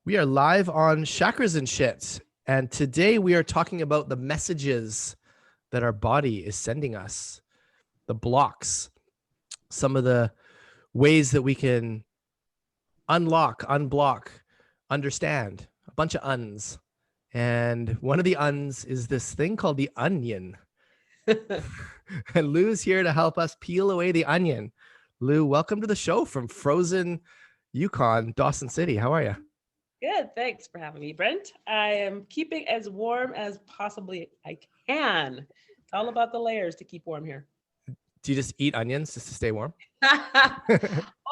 We are live on Shakras and Shit. And today we are talking about the messages that our body is sending us, the blocks, some of the ways that we can unlock, unblock, understand, a bunch of uns. And one of the uns is this thing called the onion. And Lue's here to help us peel away the onion. Lue, welcome to the show from frozen Yukon, Dawson City. How are you? Good, thanks for having me, Brent. I am keeping as warm as possibly I can. It's all about the layers to keep warm here. Do you just eat onions just to stay warm?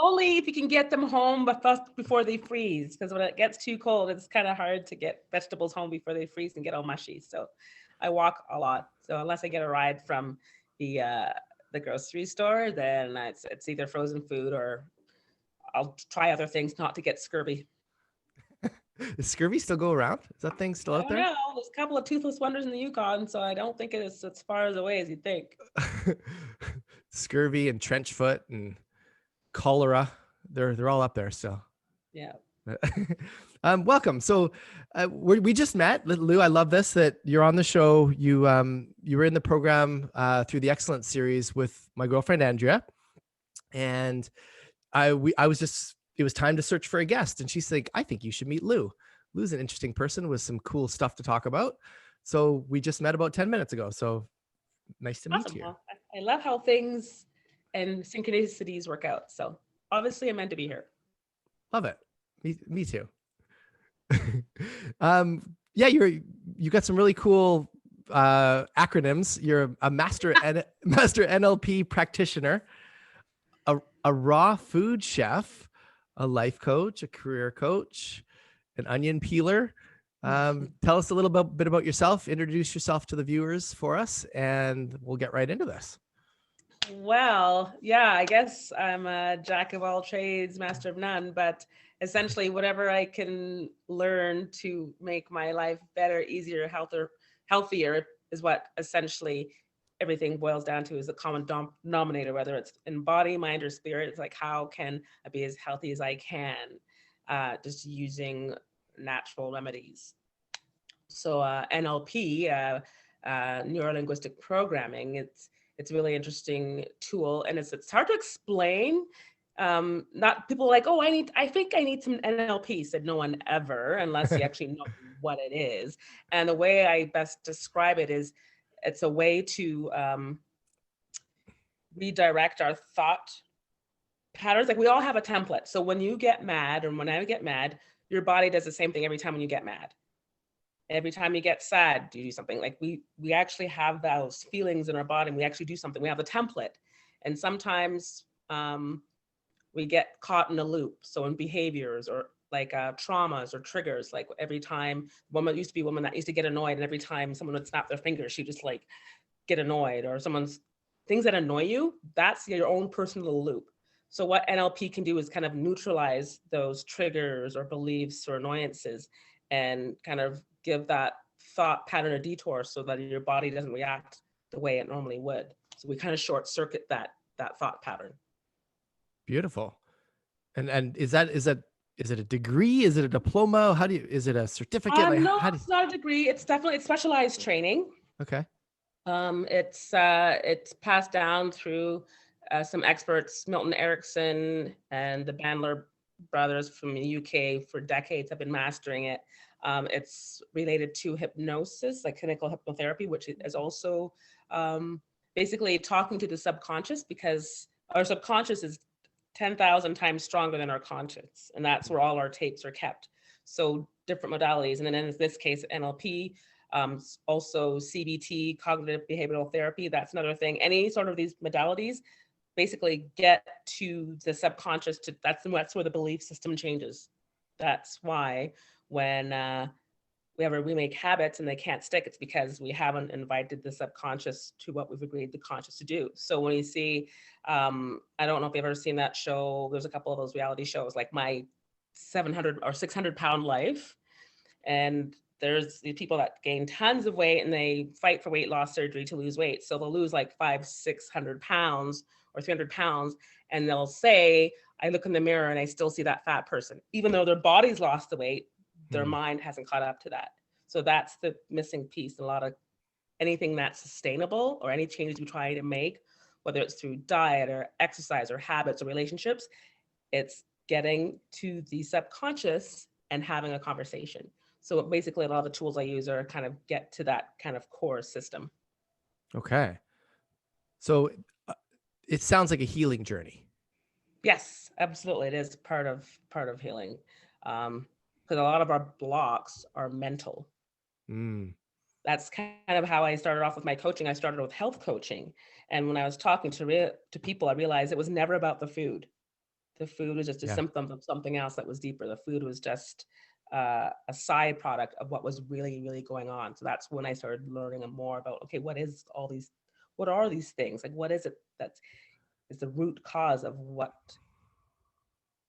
Only if you can get them home before they freeze, because when it gets too cold, it's kind of hard to get vegetables home before they freeze and get all mushy. So I walk a lot. So unless I get a ride from the grocery store, then it's either frozen food or I'll try other things not to get scurvy. Does scurvy still go around? Is that thing still I out don't there? know. There's a couple of toothless wonders in the Yukon, so I don't think it is as far away as you'd think. Scurvy and trench foot and cholera, they're all up there still. Yeah. Welcome. So we just met, Lue. I love this that you're on the show. You were in the program through the Excellence series with my girlfriend Andrea, and it was time to search for a guest, and she's like, I think you should meet Lue. Lue's an interesting person with some cool stuff to talk about. So we just met about 10 minutes ago. So nice to meet Awesome. you. Well, I love how things and synchronicities work out. So obviously I'm meant to be here. Love it. Me too. Yeah, you got some really cool acronyms. You're a master NLP practitioner, a raw food chef, a life coach, a career coach, an onion peeler. Tell us a little bit about yourself. Introduce yourself to the viewers for us, and we'll get right into this. Well, yeah, I guess I'm a jack of all trades, master of none, but essentially whatever I can learn to make my life better, easier, healthier is what essentially everything boils down to, is the common denominator, whether it's in body, mind, or spirit. It's like, how can I be as healthy as I can, just using natural remedies. So NLP, neuro-linguistic programming, it's a really interesting tool, and it's hard to explain. Not people like, oh, I think I need some NLP. Said no one ever, unless you actually know what it is. And the way I best describe it is, it's a way to redirect our thought patterns. Like, we all have a template. So when you get mad, or when I get mad, your body does the same thing every time when you get mad. Every time you get sad, do you do something? Like, we actually have those feelings in our body, and we actually do something. We have a template. And sometimes we get caught in a loop. So in behaviors, or like traumas or triggers, like every time woman used to be a woman that used to get annoyed, and every time someone would snap their fingers, she just like get annoyed, or someone's things that annoy you, that's your own personal loop. So what NLP can do is kind of neutralize those triggers or beliefs or annoyances, and kind of give that thought pattern a detour so that your body doesn't react the way it normally would. So we kind of short circuit that thought pattern. Beautiful. And is it a degree? Is it a diploma? Is it a certificate? No, it's not a degree. It's definitely specialized training. Okay. It's passed down through some experts. Milton Erickson and the Bandler brothers from the UK for decades have been mastering it. It's related to hypnosis, like clinical hypnotherapy, which is also basically talking to the subconscious, because our subconscious is 10,000 times stronger than our conscious, and that's where all our tapes are kept. So different modalities, and then in this case, NLP, also CBT, cognitive behavioral therapy, that's another thing. Any sort of these modalities basically get to the subconscious. That's where the belief system changes. That's why when we make habits and they can't stick, it's because we haven't invited the subconscious to what we've agreed the conscious to do. So when you see, I don't know if you've ever seen that show, there's a couple of those reality shows, like My 700 or 600 Pound Life. And there's the people that gain tons of weight and they fight for weight loss surgery to lose weight. So they'll lose like 500-600 pounds or 300 pounds. And they'll say, I look in the mirror and I still see that fat person, even though their body's lost the weight. their mind hasn't caught up to that. So that's the missing piece. A lot of anything that's sustainable or any changes we try to make, whether it's through diet or exercise or habits or relationships, it's getting to the subconscious and having a conversation. So basically a lot of the tools I use are kind of get to that kind of core system. Okay. So it sounds like a healing journey. Yes, absolutely. It is part of healing. Because a lot of our blocks are mental. That's kind of how I started off with my coaching. I started with health coaching. And when I was talking to people, I realized it was never about the food. The food was just a symptom of something else that was deeper. The food was just a side product of what was really, really going on. So that's when I started learning more about, okay, what are these things? Like, what is it that is the root cause of why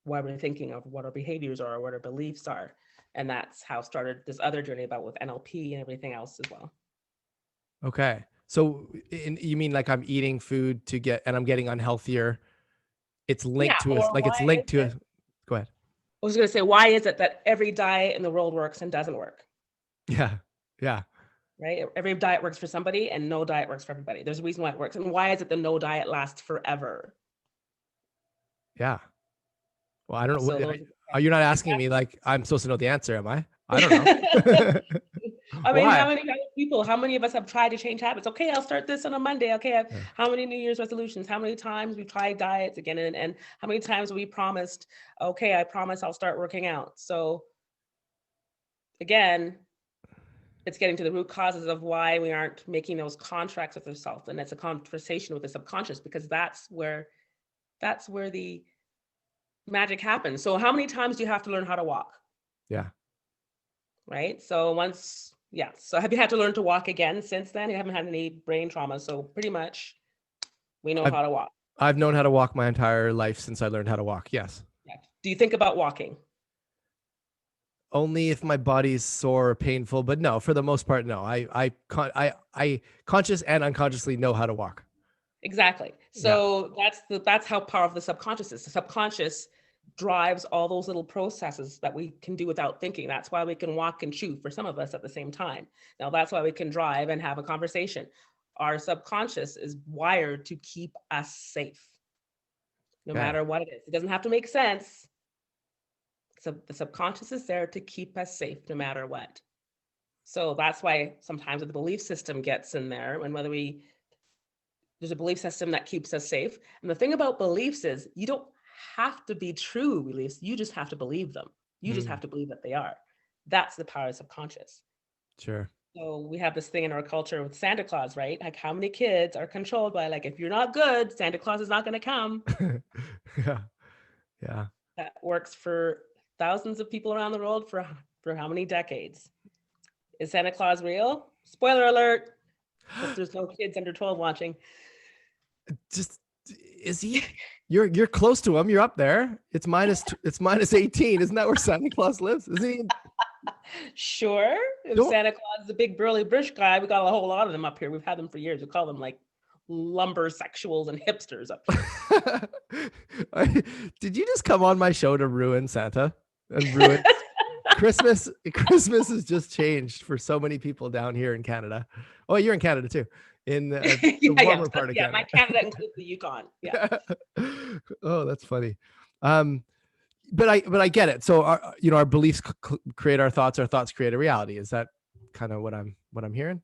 we're thinking of what our behaviors are, or what our beliefs are. And that's how started this other journey about with NLP and everything else as well. Okay. So you mean like I'm eating food and I'm getting unhealthier. It's linked to us. Like it's linked to go ahead. I was going to say, why is it that every diet in the world works and doesn't work? Yeah. Yeah. Right. Every diet works for somebody and no diet works for everybody. There's a reason why it works. And why is it the no diet lasts forever? Yeah. Well, I don't know. So You're not asking me like I'm supposed to know the answer, am I? I don't know. I mean, how many of us have tried to change habits? Okay, I'll start this on a Monday. Okay, how many New Year's resolutions? How many times we've tried diets again? And how many times we promised, okay, I promise I'll start working out. So again, it's getting to the root causes of why we aren't making those contracts with ourselves. And it's a conversation with the subconscious, because that's where the magic happens. So how many times do you have to learn how to walk? Yeah. Right. So so have you had to learn to walk again since then? You haven't had any brain trauma. So pretty much we know how to walk. I've known how to walk my entire life since I learned how to walk. Yes. Yeah. Do you think about walking? Only if my body's sore or painful, but no, for the most part, no. I conscious and unconsciously know how to walk. Exactly. So that's how powerful the subconscious is. The subconscious drives all those little processes that we can do without thinking. That's why we can walk and chew for some of us at the same time. Now that's why we can drive and have a conversation. Our subconscious is wired to keep us safe, no matter what it is. It doesn't have to make sense. So the subconscious is there to keep us safe no matter what. So that's why sometimes the belief system gets in there, and there's a belief system that keeps us safe. And the thing about beliefs is you don't have to be true beliefs. You just have to believe them. You just have to believe that they are. That's the power of subconscious. Sure. So we have this thing in our culture with Santa Claus, right? Like how many kids are controlled by like, if you're not good, Santa Claus is not going to come. Yeah. Yeah. That works for thousands of people around the world for how many decades? Is Santa Claus real? Spoiler alert. Hope there's no kids under 12 watching. Just is he? You're close to him. You're up there. It's minus 18. Isn't that where Santa Claus lives? Isn't he? Sure. If Santa Claus is a big burly British guy, we got a whole lot of them up here. We've had them for years. We call them like lumber sexuals and hipsters up here. Did you just come on my show to ruin Santa and ruin Christmas? Christmas has just changed for so many people down here in Canada. Oh, you're in Canada too. In the warmer part of Canada. My Canada includes the Yukon. Yeah. Oh, that's funny. But I get it. So our beliefs create our thoughts create a reality. Is that kind of what I'm hearing?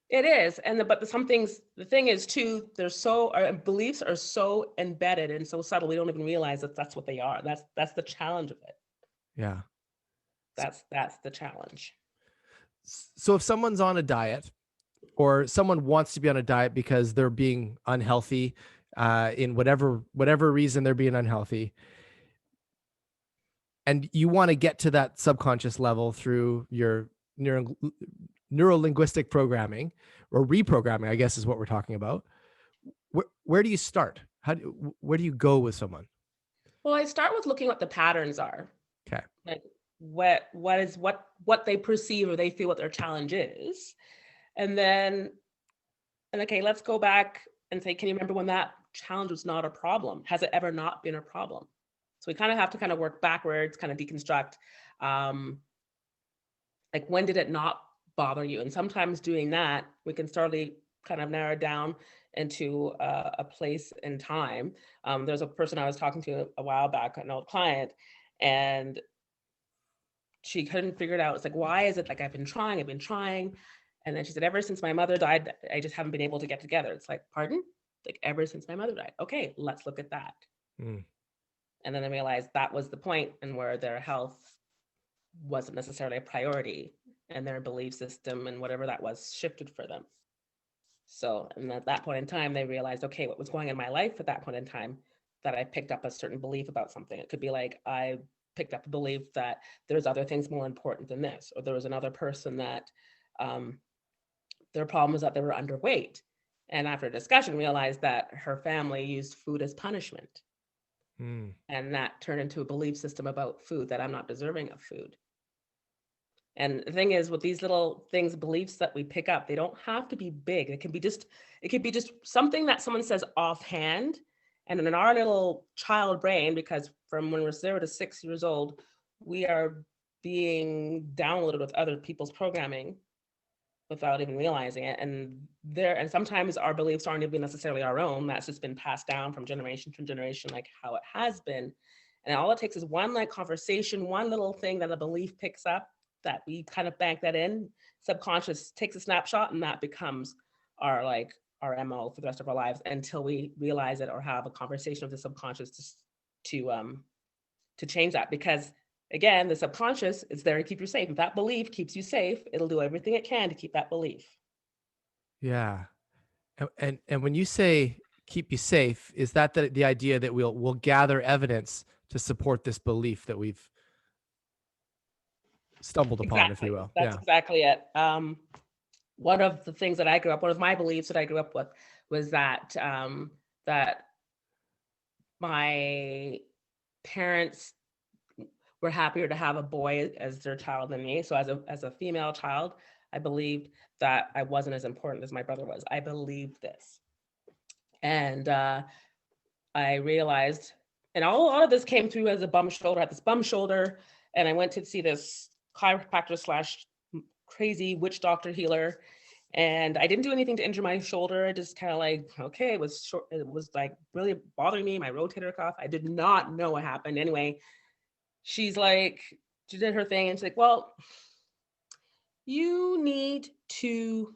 It is. But some things, the thing is too, our beliefs are so embedded and so subtle, we don't even realize that that's what they are. That's the challenge of it. Yeah. That's the challenge. So if someone's on a diet, or someone wants to be on a diet because they're being unhealthy, in whatever reason they're being unhealthy, and you want to get to that subconscious level through your neuro-linguistic programming or reprogramming, I guess is what we're talking about. Where do you start? Where do you go with someone? Well, I start with looking what the patterns are. Okay. Like what they perceive or they feel what their challenge is. And okay, let's go back and say, can you remember when that challenge was not a problem? Has it ever not been a problem? So we kind of have to work backwards, kind of deconstruct. Like, when did it not bother you? And sometimes doing that, we can slowly kind of narrow down into a place and time. There's a person I was talking to a while back, an old client, and she couldn't figure it out. It's like, why is it like I've been trying. And then she said, ever since my mother died, I just haven't been able to get together. It's like, pardon? Like, ever since my mother died. Okay, let's look at that. Mm. And then I realized that was the point, and where their health wasn't necessarily a priority, and their belief system and whatever that was shifted for them. So, and at that point in time, they realized, okay, what was going on in my life at that point in time, that I picked up a certain belief about something. It could be like, I picked up a belief that there's other things more important than this, or there was another person that their problem was that they were underweight. And after a discussion, realized that her family used food as punishment. Mm. And that turned into a belief system about food, that I'm not deserving of food. And the thing is, with these little things, beliefs that we pick up, they don't have to be big. It can be just something that someone says offhand. And in our little child brain, because from when we're 0 to 6 years old, we are being downloaded with other people's programming without even realizing it. And sometimes our beliefs aren't even necessarily our own. That's just been passed down from generation to generation, like how it has been. And all it takes is one like conversation, one little thing that a belief picks up, that we kind of bank that in. Subconscious takes a snapshot, and that becomes our MO for the rest of our lives, until we realize it or have a conversation with the subconscious to change that. Because again, the subconscious is there to keep you safe. If that belief keeps you safe, it'll do everything it can to keep that belief. Yeah. And when you say keep you safe, is that the idea that we'll gather evidence to support this belief that we've stumbled upon, if you will? That's exactly it. One of the things that I grew up, one of my beliefs that I grew up with, was that that my parents were happier to have a boy as their child than me. So as a female child, I believed that I wasn't as important as my brother was. I believed this. And I realized, and all of this came through as a bum shoulder. I had this bum shoulder, and I went to see this chiropractor / crazy witch doctor healer. And I didn't do anything to injure my shoulder. I just kind of like, okay, it was short. It was like really bothering me, my rotator cuff. I did not know what happened. Anyway, she did her thing, and she's like, well, you need to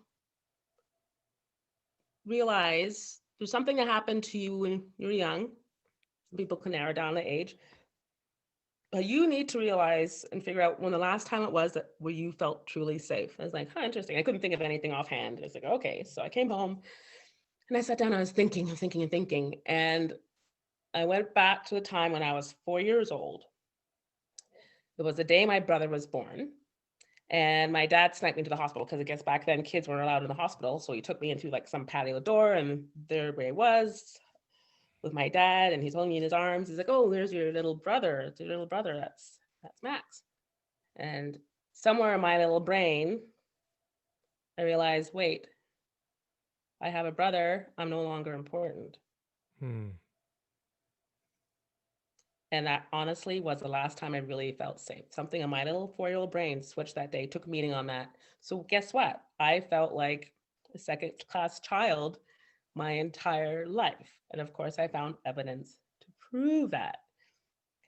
realize there's something that happened to you when you were young. People can narrow down the age, but you need to realize and figure out when the last time it was that where you felt truly safe. I was like, interesting. I couldn't think of anything offhand. I was like, okay. So I came home and I sat down. I was thinking. And I went back to the time when I was 4 years old. It was the day my brother was born. And my dad sniped me to the hospital, because I guess back then kids weren't allowed in the hospital. So he took me into like some patio door, and there I was with my dad, and he's holding me in his arms. He's like, oh, there's your little brother. It's your little brother. That's Max. And somewhere in my little brain, I realized, wait, I have a brother. I'm no longer important. And that honestly was the last time I really felt safe. Something in my little 4-year-old brain switched that day, took a meeting on that. So guess what? I felt like a second-class child my entire life. And of course, I found evidence to prove that.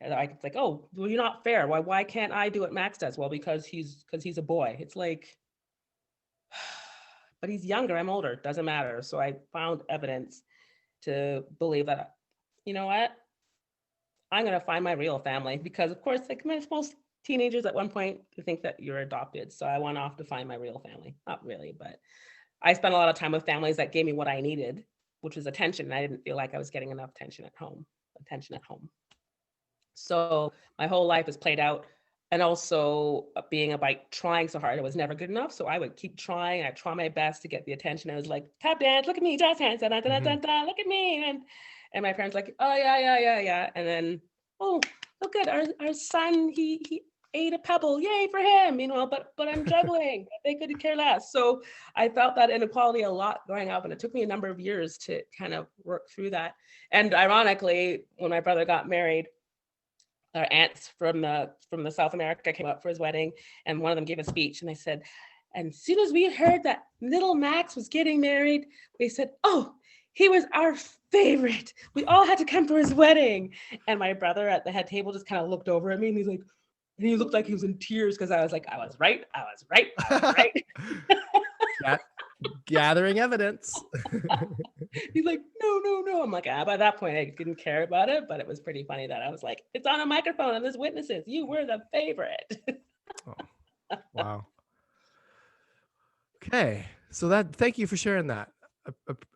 And it's like, oh, well, you're not fair. Why can't I do what Max does? Well, because he's a boy. It's like, but he's younger, I'm older, doesn't matter. So I found evidence to believe that, you know what? I'm going to find my real family, because of course, like most teenagers at one point, you think that you're adopted. So I went off to find my real family. Not really, but I spent a lot of time with families that gave me what I needed, which was attention. And I didn't feel like I was getting enough attention at home. So my whole life is played out. And also being about trying so hard, I was never good enough. So I would keep trying. I try my best to get the attention. I was like, tap dance, look at me, jazz hands, da, da, da, da, da, look at me. And my parents like, oh yeah. And then, oh, look at our son, he ate a pebble, yay for him, but I'm juggling. They could care less. So I felt that inequality a lot growing up, and it took me a number of years to kind of work through that. And ironically, when my brother got married, our aunts from the South America came up for his wedding, and one of them gave a speech, and they said, and as soon as we heard that little Max was getting married, we said, oh, he was our favorite. We all had to come for his wedding. And my brother at the head table just kind of looked over at me, and he's like, and he looked like he was in tears, because I was like, I was right, I was right, I was right. Gathering evidence. He's like, no, no, no. I'm like, by that point, I didn't care about it, but it was pretty funny that I was like, it's on a microphone and there's witnesses. You were the favorite. Oh, wow. Okay. So thank you for sharing that.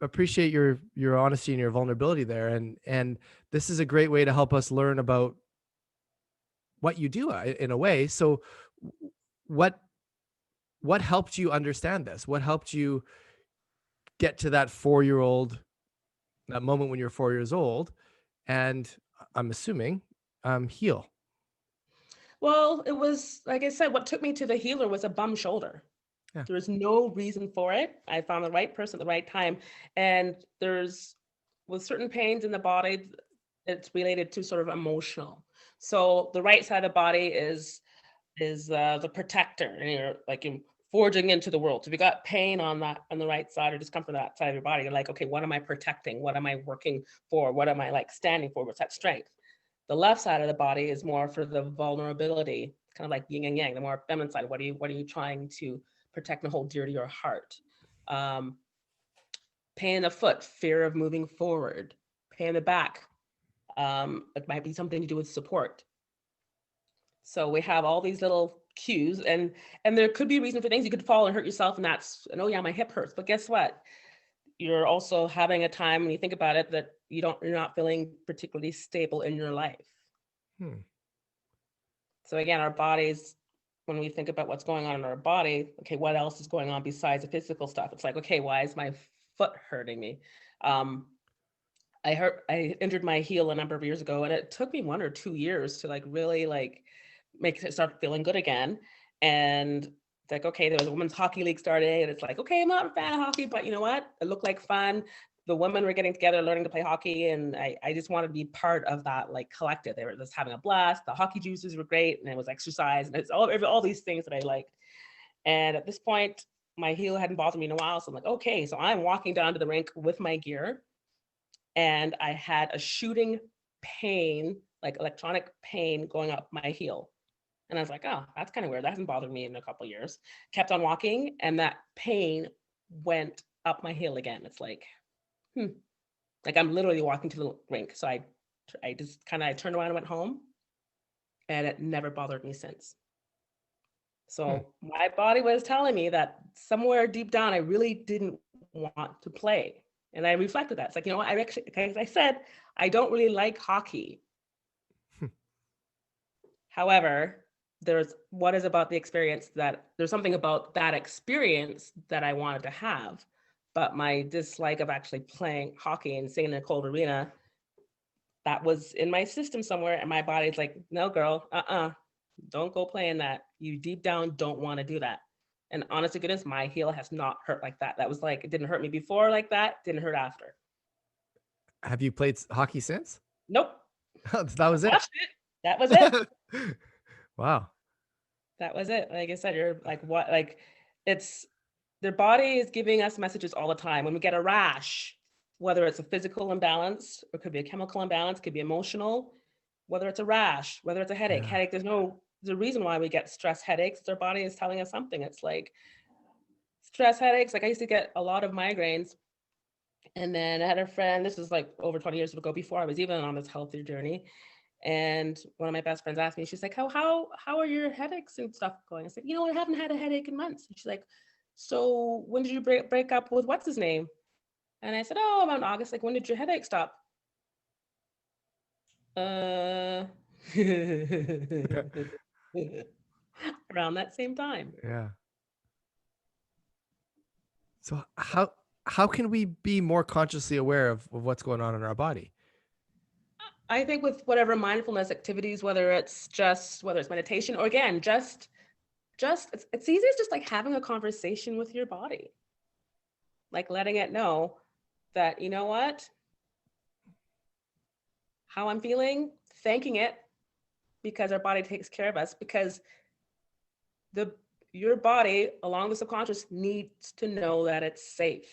Appreciate your honesty and your vulnerability there. And this is a great way to help us learn about what you do in a way. So what helped you understand this? What helped you get to that that moment when you're 4 years old, and I'm assuming heal? Well, it was, like I said, what took me to the healer was a bum shoulder. Yeah. There was no reason for it. I found the right person at the right time. And with certain pains in the body, it's related to sort of emotional. So the right side of the body is the protector, and you're forging into the world. So if you got pain on the right side, or discomfort on that side of your body, you're like, okay, what am I protecting? What am I working for? What am I standing for? What's that strength? The left side of the body is more for the vulnerability, kind of like yin and yang, the more feminine side. What are you trying to protect and hold dear to your heart? Pain in the foot, fear of moving forward. Pain in the back, it might be something to do with support. So we have all these little cues, and there could be a reason for things. You could fall and hurt yourself, and oh yeah, my hip hurts. But guess what? You're also having a time, when you think about it, that you're not feeling particularly stable in your life. So again, our bodies, when we think about what's going on in our body, okay, what else is going on besides the physical stuff? It's like, okay, why is my foot hurting me? I injured my heel a number of years ago, and it took me 1 or 2 years to really make it start feeling good again. And it's like, okay, there was a women's hockey league starting, and it's like, okay, I'm not a fan of hockey, but you know what? It looked like fun. The women were getting together, learning to play hockey, and I just wanted to be part of that collective. They were just having a blast. The hockey juices were great, and it was exercise, and it's all these things that I liked. And at this point, my heel hadn't bothered me in a while, so I'm like, okay, so I'm walking down to the rink with my gear, and I had a shooting pain, like electronic pain, going up my heel. And I was like, oh, that's kind of weird. That hasn't bothered me in a couple of years. Kept on walking, and that pain went up my heel again. It's like, like I'm literally walking to the rink. So I just I turned around and went home, and it never bothered me since. So my body was telling me that somewhere deep down, I really didn't want to play. And I reflected that. It's like, I actually, as I said, I don't really like hockey. However, there's something about that experience that I wanted to have, but my dislike of actually playing hockey and sitting in a cold arena, that was in my system somewhere, and my body's like, no, girl, don't go playing that. You deep down don't want to do that. And honest to goodness, my heel has not hurt like that. That was like, it didn't hurt me before like that, didn't hurt after. Have you played hockey since? Nope. That was it. That was it. Wow. That was it. Like I said, you're like, what? Like, their body is giving us messages all the time. When we get a rash, whether it's a physical imbalance, or it could be a chemical imbalance, could be emotional, whether it's a rash, whether it's a headache. Yeah. There's a reason why we get stress headaches. Our body is telling us something. It's like stress headaches. Like I used to get a lot of migraines. And then I had a friend, this was like over 20 years ago, before I was even on this healthier journey. And one of my best friends asked me, she's like, how are your headaches and stuff going? I said, I haven't had a headache in months. And she's like, so when did you break up with what's his name? And I said, oh, around August. Like, when did your headache stop? Around that same time. Yeah. So how can we be more consciously aware of what's going on in our body? I think with whatever mindfulness activities, whether it's meditation, or again, it's easy as just like having a conversation with your body, like letting it know that, you know what, how I'm feeling, thanking it because our body takes care of us, because your body, along the subconscious, needs to know that it's safe.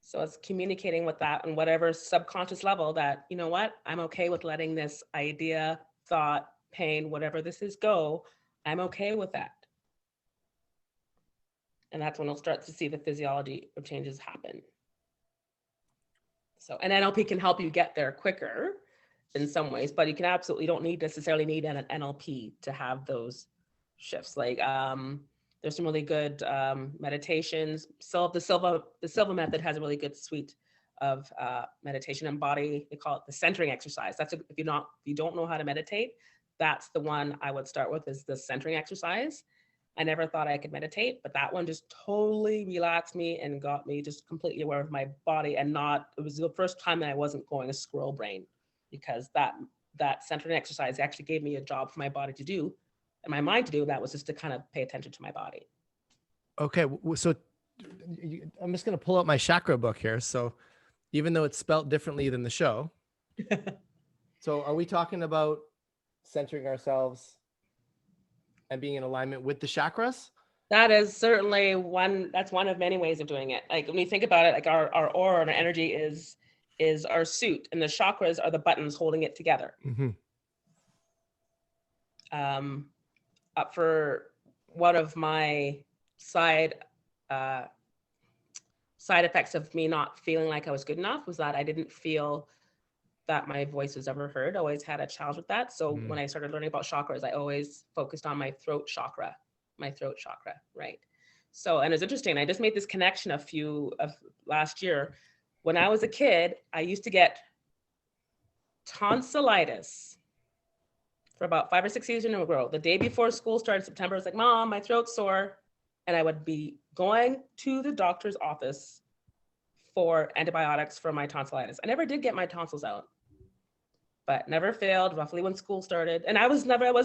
So it's communicating with that on whatever subconscious level that, you know what, I'm okay with letting this idea, thought, pain, whatever this is go. I'm okay with that. And that's when we'll start to see the physiology of changes happen. So, and NLP can help you get there quicker in some ways, but you can absolutely don't necessarily need an NLP to have those shifts. Like there's some really good meditations. So the Silva method has a really good suite of meditation and body. They call it the centering exercise. That's if you don't know how to meditate, that's the one I would start with, is the centering exercise. I never thought I could meditate, but that one just totally relaxed me and got me just completely aware of my body, and it was the first time that I wasn't going a squirrel brain, because that centering exercise actually gave me a job for my body to do and my mind to do. That was just to kind of pay attention to my body. Okay. So I'm just going to pull out my chakra book here. So even though it's spelled differently than the show. So are we talking about centering ourselves and being in alignment with the chakras? That is certainly that's one of many ways of doing it. Like when you think about it, like our aura and our energy is our suit, and the chakras are the buttons holding it together. Mm-hmm. Up for one of my side effects of me not feeling like I was good enough was that I didn't feel that my voice was ever heard. I always had a challenge with that. So when I started learning about chakras, I always focused on my throat chakra, right? So, and it's interesting, I just made this connection of last year. When I was a kid, I used to get tonsillitis for about 5 or 6 years in a row. The day before school started, September, I was like, Mom, my throat's sore. And I would be going to the doctor's office for antibiotics for my tonsillitis. I never did get my tonsils out, but never failed, roughly when school started. And I was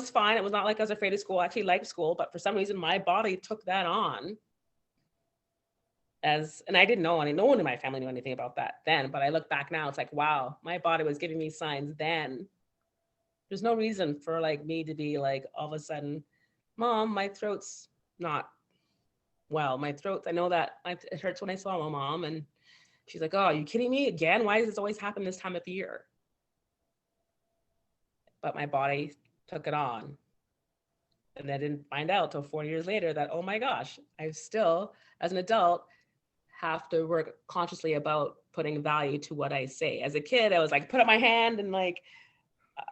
fine. It was not like I was afraid of school. I actually liked school, but for some reason my body took that on and I didn't know no one in my family knew anything about that then, but I look back now, it's like, wow, my body was giving me signs then. There's no reason for like me to be like, all of a sudden, Mom, my throat's not well. My throat, I know that it hurts when I swallow, Mom. And she's like, oh, are you kidding me again? Why does this always happen this time of the year? But my body took it on. And I didn't find out till 4 years later that, oh my gosh, I still, as an adult, have to work consciously about putting value to what I say. As a kid, I was like, put up my hand and like,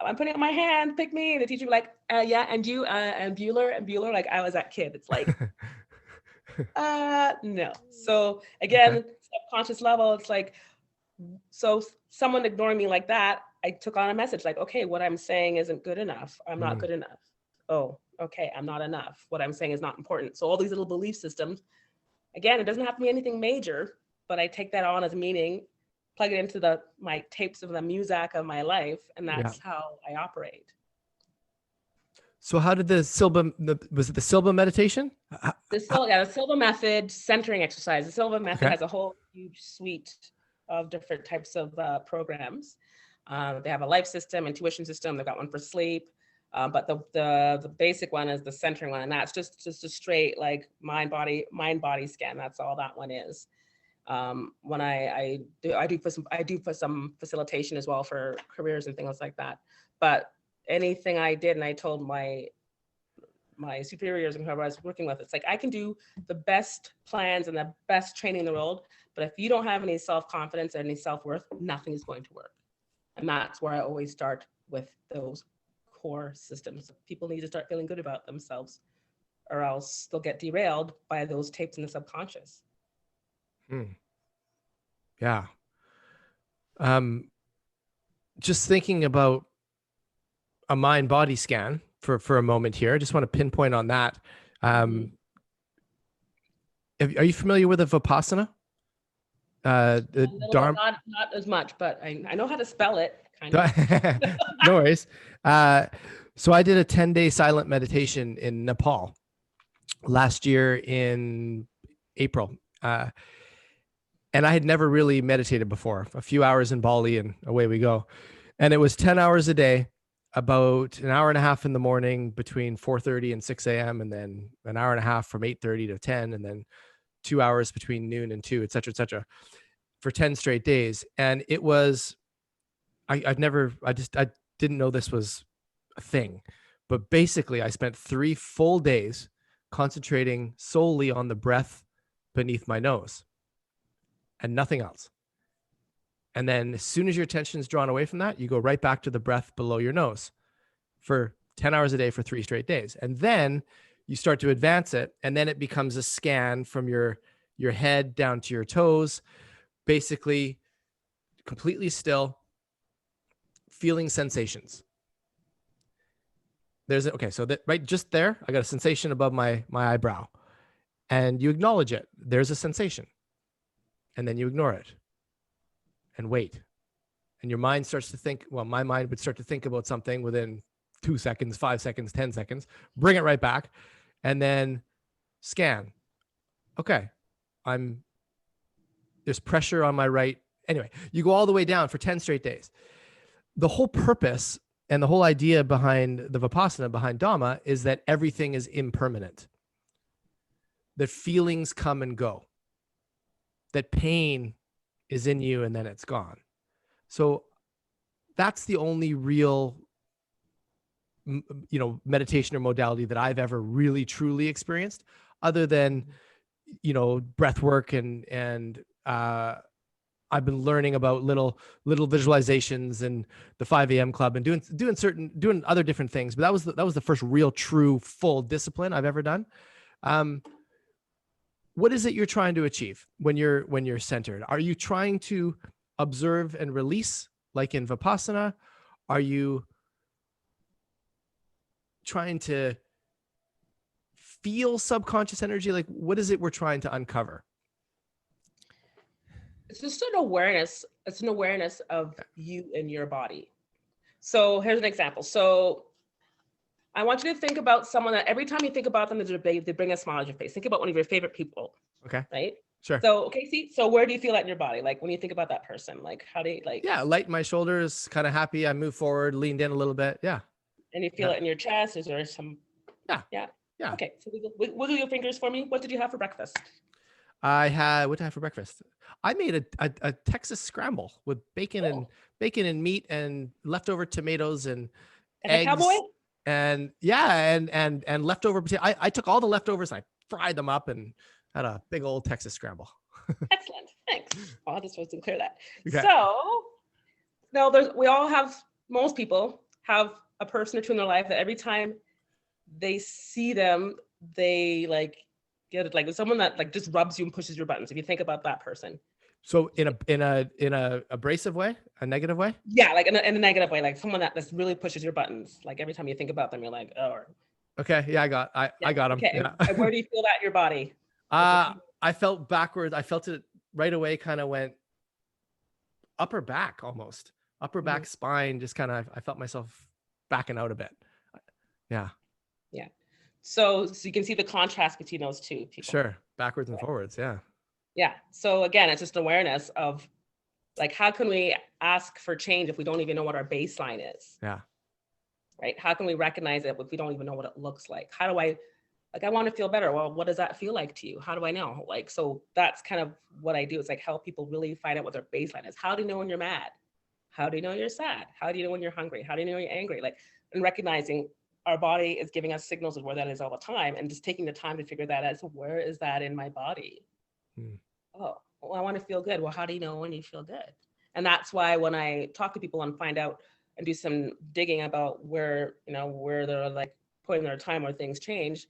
I'm putting up my hand, pick me. And the teacher would be like, yeah, and you, and Bueller. Like I was that kid. It's like, no. So again, okay. Subconscious level, it's like, so someone ignoring me like that, I took on a message like, okay, what I'm saying isn't good enough. I'm not good enough. Oh, okay, I'm not enough. What I'm saying is not important. So all these little belief systems, again, it doesn't have to be anything major, but I take that on as meaning, plug it into my tapes of the music of my life, and that's how I operate. So how did was it the Silva meditation? The Silva method centering exercise. The Silva method has a whole huge suite of different types of programs. They have a life system, intuition system. They've got one for sleep. But the basic one is the centering one, and that's just a straight like mind body scan. That's all that one is. When I do put some facilitation as well for careers and things like that. But anything I did, and I told my superiors and whoever I was working with, it's like I can do the best plans and the best training in the world, but if you don't have any self-confidence and any self-worth, nothing is going to work. And that's where I always start with those core systems. People need to start feeling good about themselves, or else they'll get derailed by those tapes in the subconscious. Yeah. Just thinking about a mind body scan for a moment here. I just want to pinpoint on that. Are you familiar with a Vipassana? Not as much, but I know how to spell it. Kind of. No worries. So I did a 10-day silent meditation in Nepal last year in April. And I had never really meditated before. A few hours in Bali and away we go. And it was 10 hours a day about an hour and a half in the morning between 4:30 and 6 a.m. and then an hour and a half from 8:30 to 10, and then 2 hours between noon and 2, et cetera, for 10 straight days. And it was, I didn't know this was a thing, but basically I spent 3 full days concentrating solely on the breath beneath my nose and nothing else. And then as soon as your attention is drawn away from that, you go right back to the breath below your nose for 10 hours a day for 3 straight days. And then you start to advance it. And then it becomes a scan from your head down to your toes, basically completely still, feeling sensations. So that right just there, I got a sensation above my eyebrow, and you acknowledge it. There's a sensation, and then you ignore it and wait. And your mind starts to think, well, my mind would start to think about something within 2 seconds, 5 seconds, 10 seconds, bring it right back, and then scan. Okay, there's pressure on my right. Anyway, you go all the way down for 10 straight days. The whole purpose and the whole idea behind the Vipassana, behind Dhamma, is that everything is impermanent, that feelings come and go, that pain is in you and then it's gone. So that's the only real, meditation or modality that I've ever really truly experienced, other than, breath work and I've been learning about little visualizations and the 5 a.m. club and doing other different things. But that was the first real, true, full discipline I've ever done. What is it you're trying to achieve when you're centered? Are you trying to observe and release, like in Vipassana? Are you trying to feel subconscious energy? Like, what is it we're trying to uncover? It's just an awareness. It's an awareness of you and your body. So here's an example. So I want you to think about someone that every time you think about them, they bring a smile on your face. Think about one of your favorite people. Okay. Right? Sure. So, so where do you feel that in your body? Like when you think about that person, like how do you like? Yeah, light in my shoulders, kind of happy. I move forward, leaned in a little bit. Yeah. And you feel it in your chest? Is there some? Yeah. Okay, so wiggle your fingers for me. What did you have for breakfast? What did I have for breakfast? I made a Texas scramble with bacon and meat and leftover tomatoes and eggs. A cowboy? And and leftover potato. I took all the leftovers, I fried them up and had a big old Texas scramble. Excellent, thanks. I'll just supposed to clear that. Okay. So now most people have a person or two in their life that every time they see them, they like get it, like someone that like just rubs you and pushes your buttons. If you think about that person. So in a abrasive way, a negative way? Yeah, like in a negative way, like someone that just really pushes your buttons. Like every time you think about them, you're like, oh. Okay, yeah, I got them. Okay, Yeah. Where do you feel that in your body? I felt backwards. I felt it right away, kind of went upper back almost. Upper back spine, just kind of, I felt myself backing out a bit. Yeah. Yeah. So you can see the contrast between those two people. Sure. Backwards and forwards. Yeah. Yeah. So again, it's just awareness of like, how can we ask for change if we don't even know what our baseline is? Yeah. Right. How can we recognize it if we don't even know what it looks like? How do I want to feel better? Well, what does that feel like to you? How do I know? Like, so that's kind of what I do. It's like help people really find out what their baseline is. How do you know when you're mad? How do you know you're sad? How do you know when you're hungry? How do you know you're angry? Like, and recognizing our body is giving us signals of where that is all the time, and just taking the time to figure that out. So where is that in my body? Oh, well, I want to feel good. Well, how do you know when you feel good? And that's why when I talk to people and find out and do some digging about where they're like putting their time where things change,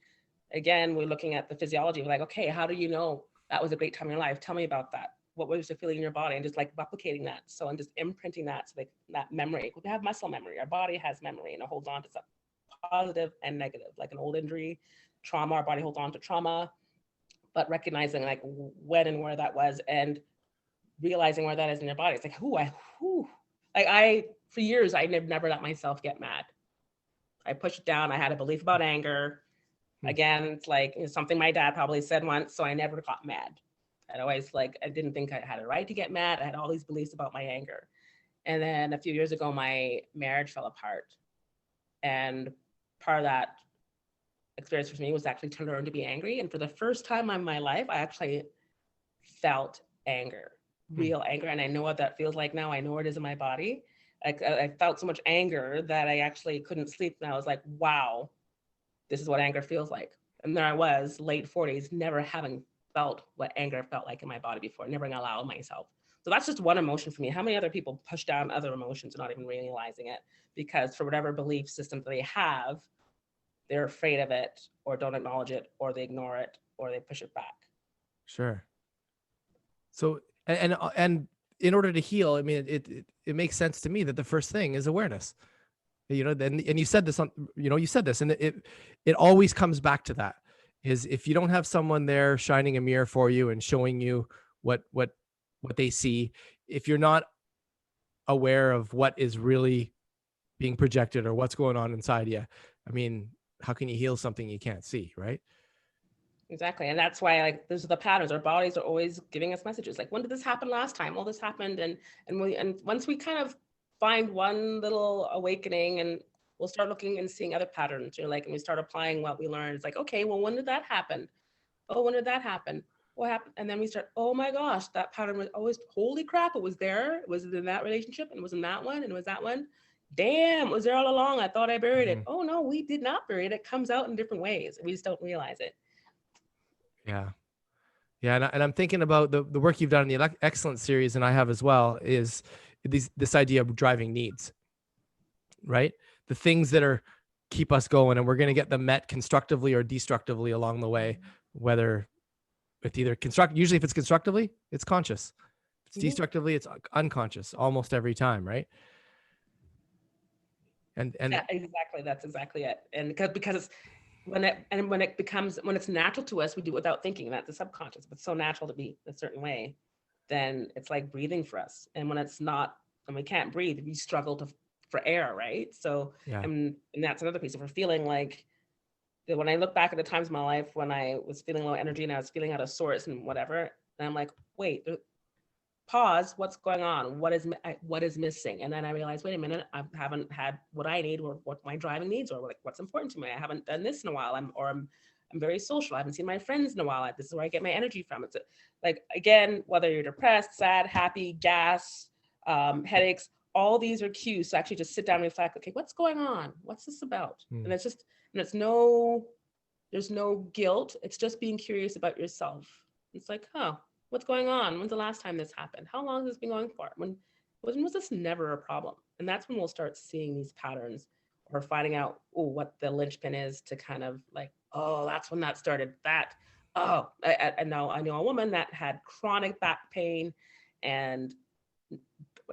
again, we're looking at the physiology. We're like, okay, how do you know that was a great time in your life? Tell me about that. What was the feeling in your body? And just like replicating that. So I'm just imprinting that. So like that memory, we have muscle memory. Our body has memory and it holds on to stuff, positive and negative, like an old injury, trauma, our body holds on to trauma, but recognizing like when and where that was and realizing where that is in your body. It's like, for years, I never let myself get mad. I pushed it down. I had a belief about anger. Again, it's like something my dad probably said once, so I never got mad. I'd always I didn't think I had a right to get mad. I had all these beliefs about my anger. And then a few years ago, my marriage fell apart. And part of that experience for me was actually to learn to be angry. And for the first time in my life, I actually felt anger, real anger. And I know what that feels like now. I know what it is in my body. I felt so much anger that I actually couldn't sleep. And I was like, wow, this is what anger feels like. And there I was, late 40s, never having felt what anger felt like in my body before, never allowed myself. So that's just one emotion for me. How many other people push down other emotions and not even realizing it? Because for whatever belief system they have, they're afraid of it, or don't acknowledge it, or they ignore it, or they push it back. Sure. So, and in order to heal, I mean, it makes sense to me that the first thing is awareness. You know, and you said this on, you said this, and it always comes back to that, is if you don't have someone there shining a mirror for you and showing you what they see, if you're not aware of what is really being projected or what's going on inside you, I mean, how can you heal something you can't see, right? Exactly. And that's why, like, those are the patterns. Our bodies are always giving us messages. Like, when did this happen last time? Well, this happened. And once we kind of find one little awakening, and we'll start looking and seeing other patterns, and we start applying what we learned. It's like, okay, well, when did that happen? Oh, when did that happen? What happened? And then we start, oh my gosh, that pattern was always, holy crap, it was there. It was in that relationship, and it was in that one, and it was that one. Damn, it was there all along. I thought I buried it. Oh no, we did not bury it. It comes out in different ways. We just don't realize it. Yeah. Yeah. And I'm thinking about the work you've done in the Excellence series, and I have as well, is this idea of driving needs, right? The things that are keep us going, and we're going to get them met constructively or destructively along the way, whether it's either usually if it's constructively, it's conscious. If it's destructively, it's unconscious almost every time, right? And Yeah, exactly. That's exactly it. And because when it's natural to us, we do it without thinking. That's the subconscious, but it's so natural to be a certain way, then it's like breathing for us. And when it's not, and we can't breathe, we struggle for air, right? So, yeah, and that's another piece. If we're feeling like, when I look back at the times in my life when I was feeling low energy and I was feeling out of sorts and whatever, and I'm like, wait, pause, what's going on? What is missing? And then I realized, wait a minute, I haven't had what I need, or what my driving needs, or like what's important to me. I haven't done this in a while. I'm very social. I haven't seen my friends in a while. This is where I get my energy from. It's like, again, whether you're depressed, sad, happy, gas, headaches, all these are cues to actually just sit down and reflect. Okay, what's going on? What's this about? And there's no guilt. It's just being curious about yourself. It's like, what's going on? When's the last time this happened? How long has this been going for? When was this never a problem? And that's when we'll start seeing these patterns, or finding out, what the linchpin is, to kind of like, that's when that started. I know a woman that had chronic back pain, and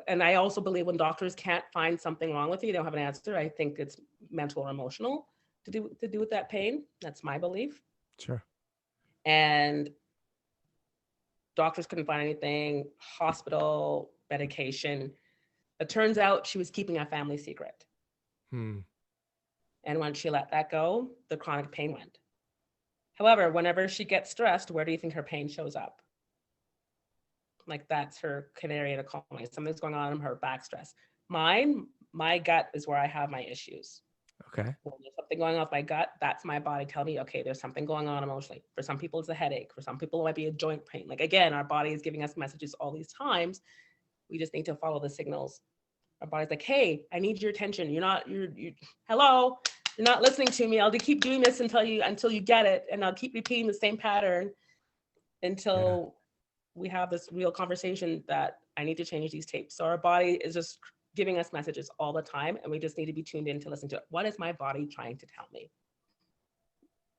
I also believe when doctors can't find something wrong with you, they don't have an answer. I think it's mental or emotional to do with that pain. That's my belief. sure. And doctors couldn't find anything, hospital, medication. It turns out she was keeping a family secret. And when she let that go, the chronic pain went. However, whenever she gets stressed, where do you think her pain shows up? Like, that's her canary in a coal mine. Something's going on in her back stress. My gut is where I have my issues. Okay. When there's something going on with my gut, that's my body telling me, okay, there's something going on emotionally. For some people, it's a headache. For some people, it might be a joint pain. Like, again, our body is giving us messages all these times. We just need to follow the signals. Our body's like, hey, I need your attention. Hello, you're not listening to me. I'll keep doing this until you get it. And I'll keep repeating the same pattern until we have this real conversation that I need to change these tapes. So our body is just giving us messages all the time, and we just need to be tuned in to listen to it. What is my body trying to tell me?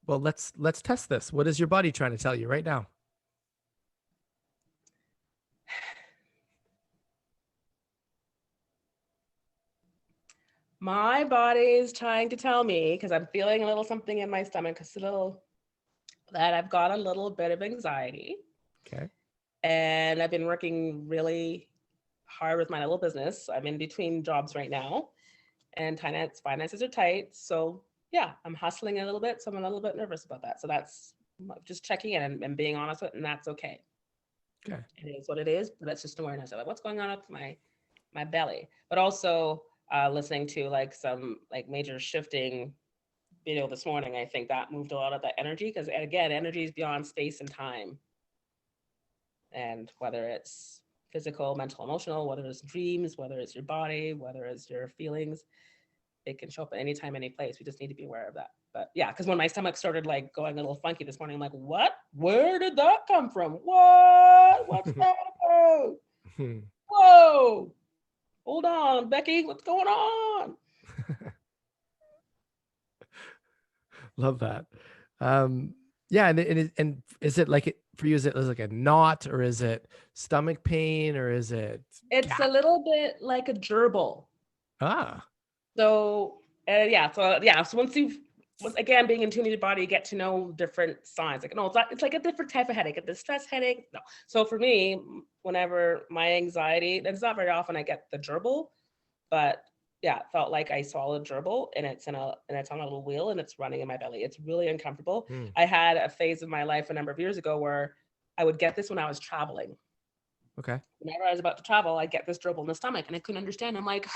Well, let's test this. What is your body trying to tell you right now? My body is trying to tell me, because I'm feeling a little something in my stomach, that I've got a little bit of anxiety. Okay. And I've been working really hard with my little business. I'm in between jobs right now, and finances are tight. So yeah, I'm hustling a little bit. So I'm a little bit nervous about that. So that's just checking in and being honest with it, and that's okay. Okay. It is what it is, but that's just awareness of it. What's going on with my belly? But also, listening to like some like major shifting video this morning. I think that moved a lot of that energy, because again, energy is beyond space and time. And whether it's physical, mental, emotional, whether it's dreams, whether it's your body, whether it's your feelings, it can show up at any time, any place. We just need to be aware of that. But yeah, because when my stomach started like going a little funky this morning, I'm like, what? Where did that come from? What? What's that about? Whoa. Hold on, Becky, what's going on? Love that. Yeah, and is it like for you? Is it like a knot, or is it stomach pain, or is it? It's a little bit like a gerbil. Ah. So So once again, being in tune with your body, you get to know different signs. Like, no, it's like a different type of headache. The stress headache. No. So for me, whenever my anxiety, and it's not very often I get the gerbil, but yeah, it felt like I swallowed gerbil, and it's on a little wheel, and it's running in my belly. It's really uncomfortable. I had a phase of my life a number of years ago where I would get this when I was traveling. Okay. Whenever I was about to travel, I'd get this gerbil in the stomach, and I couldn't understand. I'm like,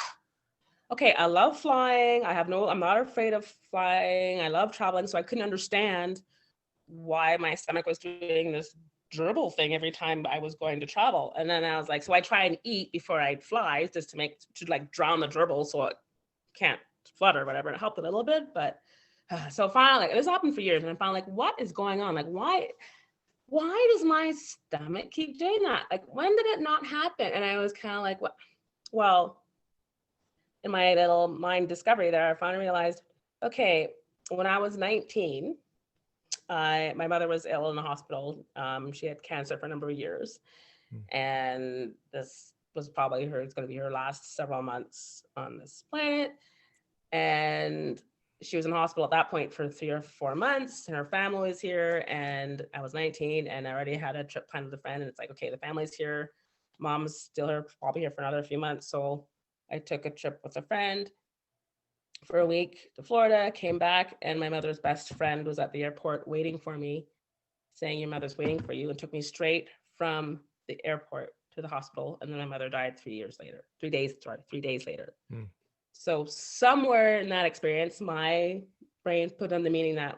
okay, I love flying. I'm not afraid of flying. I love traveling. So I couldn't understand why my stomach was doing this gerbil thing every time I was going to travel. And then I was like, so I try and eat before I fly, just to like drown the gerbil so it can't flutter or whatever. And it helped a little bit, but so finally, like, this happened for years, and I'm finally like, what is going on? Like, why does my stomach keep doing that? Like, when did it not happen? And I was kind of like, what? Well, in my little mind discovery there, I finally realized, okay, when I was 19, my mother was ill in the hospital. She had cancer for a number of years. And this was probably it's going to be her last several months on this planet. And she was in the hospital at that point for 3 or 4 months, and her family was here. And I was 19, and I already had a trip planned with a friend. And it's like, okay, the family's here. Mom's still here, probably here for another few months. So I took a trip with a friend for a week to Florida, came back, and my mother's best friend was at the airport waiting for me, saying, your mother's waiting for you, and took me straight from the airport to the hospital. And then my mother died 3 days later. So somewhere in that experience, my brain put on the meaning that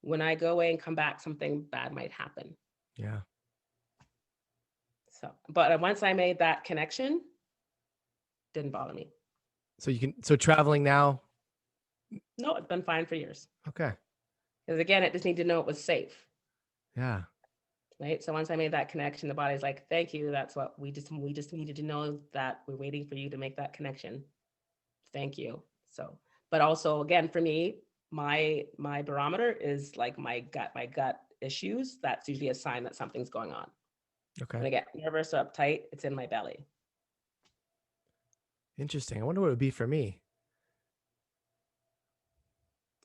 when I go away and come back, something bad might happen. Yeah. So, but once I made that connection, didn't bother me. So traveling now? No, it's been fine for years. Okay. Because again, it just needed to know it was safe. Yeah. Right. So once I made that connection, the body's like, thank you. That's what we just needed to know, that we're waiting for you to make that connection. Thank you. So, but also again, for me, my barometer is like my gut issues. That's usually a sign that something's going on. Okay. When I get nervous or uptight, it's in my belly. Interesting. I wonder what it would be for me.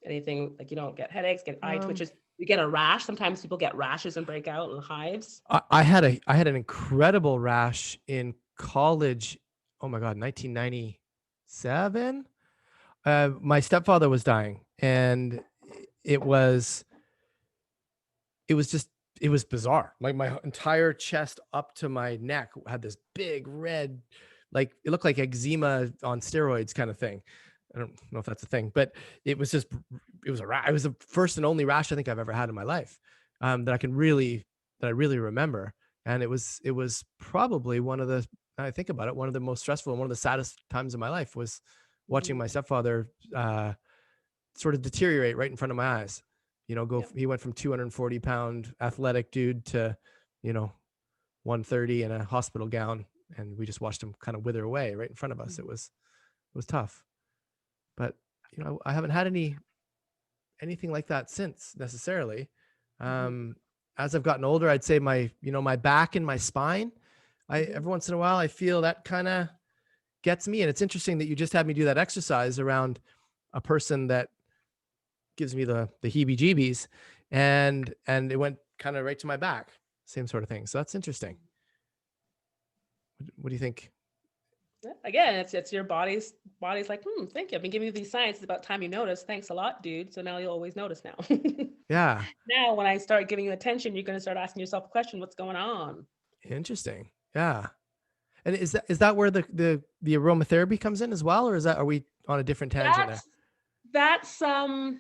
Anything like, you don't get headaches, get eye twitches, you get a rash. Sometimes people get rashes and break out and hives. I had an incredible rash in college. Oh my God, 1997. My stepfather was dying, and it was bizarre. Like my entire chest up to my neck had this big red, like it looked like eczema on steroids kind of thing. I don't know if that's a thing, but it was a rash. It was the first and only rash I think I've ever had in my life, that I really remember. And it was probably one of the, I think about it, one of the most stressful and one of the saddest times of my life was watching my stepfather sort of deteriorate right in front of my eyes. He went from 240-pound athletic dude to, 130 in a hospital gown, and we just watched him kind of wither away right in front of us. It was tough. But I haven't had anything like that since necessarily. As I've gotten older, I'd say my back and my spine, every once in a while I feel that kind of gets me. And it's interesting that you just had me do that exercise around a person that gives me the heebie-jeebies, and it went kind of right to my back, same sort of thing. So that's interesting. What do you think? Again, it's your body's like, thank you. I've been giving you these signs. It's about time you notice. Thanks a lot, dude. So now you'll always notice now. Yeah. Now, when I start giving you attention, you're going to start asking yourself a question, what's going on? Interesting. Yeah. And is that where the aromatherapy comes in as well, or are we on a different tangent there? That's that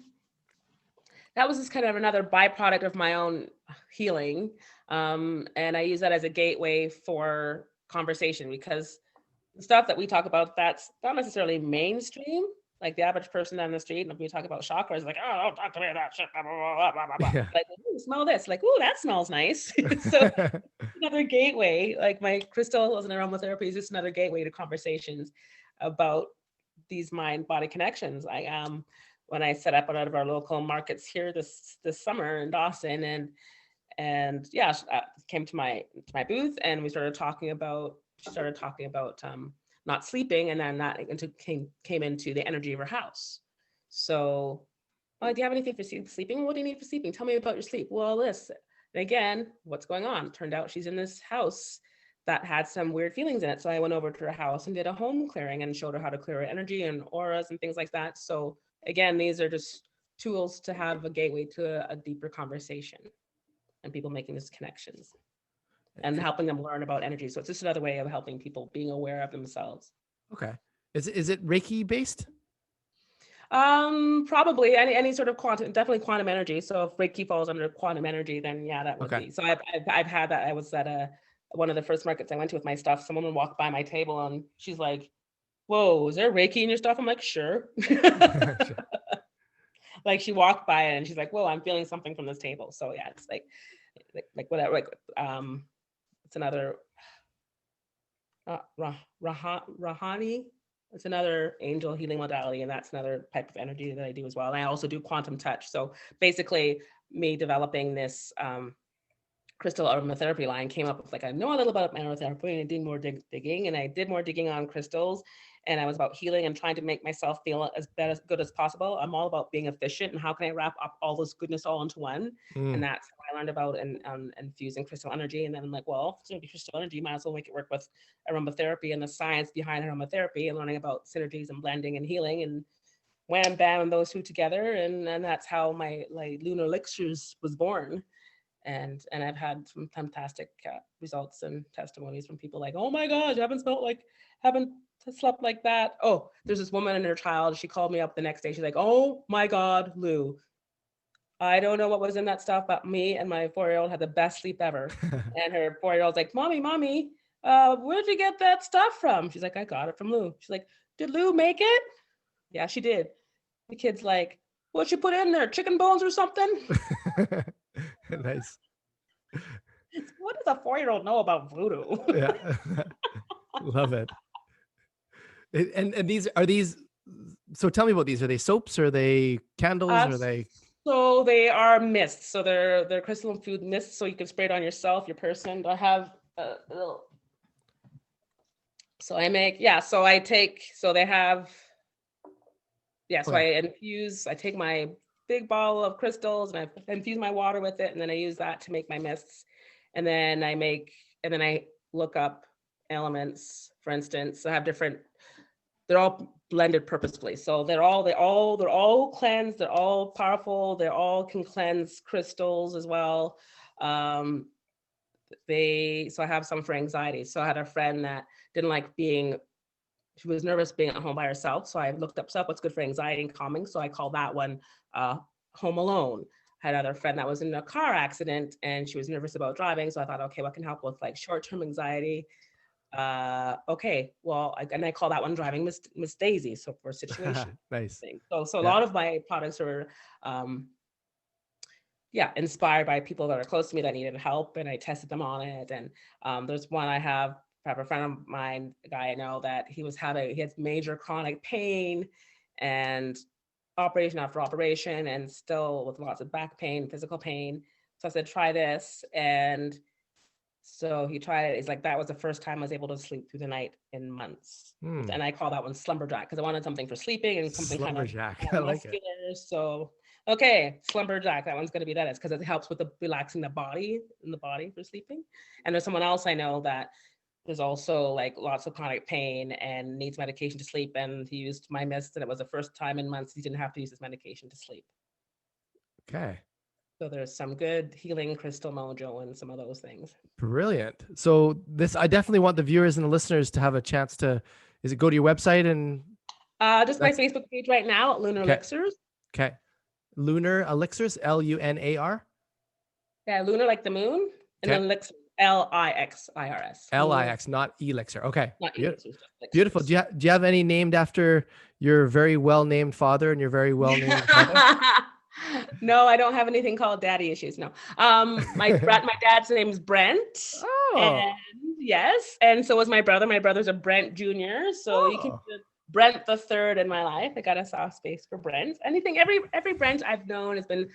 was just kind of another byproduct of my own healing. And I use that as a gateway for conversation, because the stuff that we talk about, that's not necessarily mainstream. Like the average person down the street, and if we talk about chakras, like, oh, don't talk to me about shit, blah, blah, blah, blah, blah, blah. Yeah. Like, ooh, smell this. Like, ooh, that smells nice. So another gateway, like my crystal as an aromatherapy is just another gateway to conversations about these mind-body connections. When I set up one of our local markets here this summer in Dawson, and yeah, came to my booth, and we started talking about not sleeping, and then that came into the energy of her house. So, oh, do you have anything for sleeping? What do you need for sleeping? Tell me about your sleep. Well, this. And again, what's going on? Turned out she's in this house that had some weird feelings in it. So I went over to her house and did a home clearing and showed her how to clear her energy and auras and things like that. So again, these are just tools to have a gateway to a deeper conversation and people making these connections and helping them learn about energy. So it's just another way of helping people being aware of themselves. Okay. Is it Reiki based? Probably any sort of definitely quantum energy. So if Reiki falls under quantum energy, then yeah, that would be. So I've had that. I was at one of the first markets I went to with my stuff. Some woman walked by my table and she's like, "Whoa, is there Reiki in your stuff?" I'm like, "Sure." Like she walked by it and she's like, "Whoa, I'm feeling something from this table." So yeah, it's like whatever. It's another Rahani. It's another angel healing modality, and that's another type of energy that I do as well. And I also do quantum touch. So basically, me developing this crystal aromatherapy line came up with like, I know a little about aromatherapy, and I did more digging, and I did more digging on crystals, and I was about healing and trying to make myself feel as good as possible. I'm all about being efficient and how can I wrap up all this goodness all into one. And that's how I learned about infusing crystal energy. And then I'm like, well, if it's going to be crystal energy, might as well make it work with aromatherapy and the science behind aromatherapy and learning about synergies and blending and healing, and wham bam those two together. And that's how my Lunar Lixirs was born. And I've had some fantastic results and testimonies from people like, "Oh my God, you haven't slept like that." Oh, there's this woman and her child. She called me up the next day. She's like, "Oh my God, Lou, I don't know what was in that stuff, but me and my 4-year-old had the best sleep ever." And her 4-year-old's like, "Mommy, where'd you get that stuff from?" She's like, "I got it from Lou." She's like, "Did Lou make it?" "Yeah, she did." The kid's like, "What'd you put in there? Chicken bones or something?" Nice. What does a 4-year-old know about voodoo? Yeah. Love it. And these, so tell me about these. Are they soaps? Are they candles? Are they? So they are mists. So they're crystalline food mists. So you can spray it on yourself, your person. I have a little. So I make, yeah. So I take, so they have, yeah. So I infuse, I take my big bottle of crystals and I infuse my water with it. And then I use that to make my mists. And then I look up elements, for instance. I have different, they're all blended purposefully. So they're all cleansed, they're all powerful, they all can cleanse crystals as well. So I have some for anxiety. So I had a friend that didn't like she was nervous being at home by herself. So I looked up stuff, what's good for anxiety and calming. So I call that one Home Alone. I had another friend that was in a car accident and she was nervous about driving. So I thought, okay, what can help with like short-term anxiety? Okay, well, I call that one Driving Miss Daisy. So for a situation. Nice. So a lot of my products are, inspired by people that are close to me that needed help, and I tested them on it. And there's one I have a friend of mine, a guy I know, that he has major chronic pain and operation after operation, and still with lots of back pain, physical pain. So I said, try this. And so he tried it. He's like, that was the first time I was able to sleep through the night in months. And I call that one Slumberjack because I wanted something for sleeping and something kind of I like muscular. It. So, okay, Slumberjack, that one's going to be that. It's because it helps with relaxing the body for sleeping. And there's someone else I know that there's also like lots of chronic pain and needs medication to sleep. And he used my mist, and it was the first time in months he didn't have to use his medication to sleep. Okay. So there's some good healing crystal mojo and some of those things. Brilliant. So I definitely want the viewers and the listeners to have a chance to, is it go to your website and Just my that's Facebook page right now, Lunar okay. Lixirs. Okay. Lunar Lixirs, Lunar. Yeah, lunar like the moon, and Okay. then Lixirs, Lixirs. Lix, not elixir. Okay. Not elixirs, just Beautiful. Lixirs. Do you have any named after your very well named father and your very well named mother? No, I don't have anything called daddy issues. No. My dad's name is Brent. Oh. And yes, and so was my brother. My brother's a Brent Jr. So you can do Brent the third in my life. I got a soft space for Brent. Anything, every Brent I've known has been,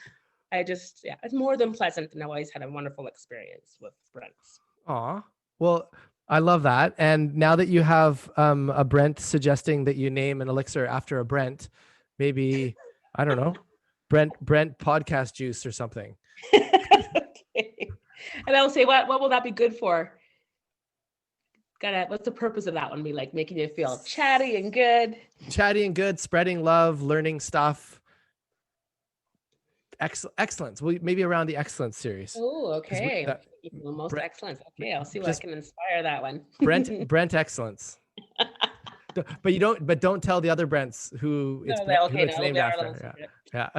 it's more than pleasant, and I've always had a wonderful experience with Brents. Aw. Well, I love that. And now that you have a Brent suggesting that you name an elixir after a Brent, maybe, I don't know, Brent podcast juice or something. Okay. And I'll say, what will that be good for? What's the purpose of that one be like? Making you feel chatty and good? Chatty and good, spreading love, learning stuff. Excellence. Well, maybe around the excellence series. Oh, okay. Most excellence. Okay, I'll see what I can inspire that one. Brent excellence. But don't tell the other Brents who it's named after. Yeah.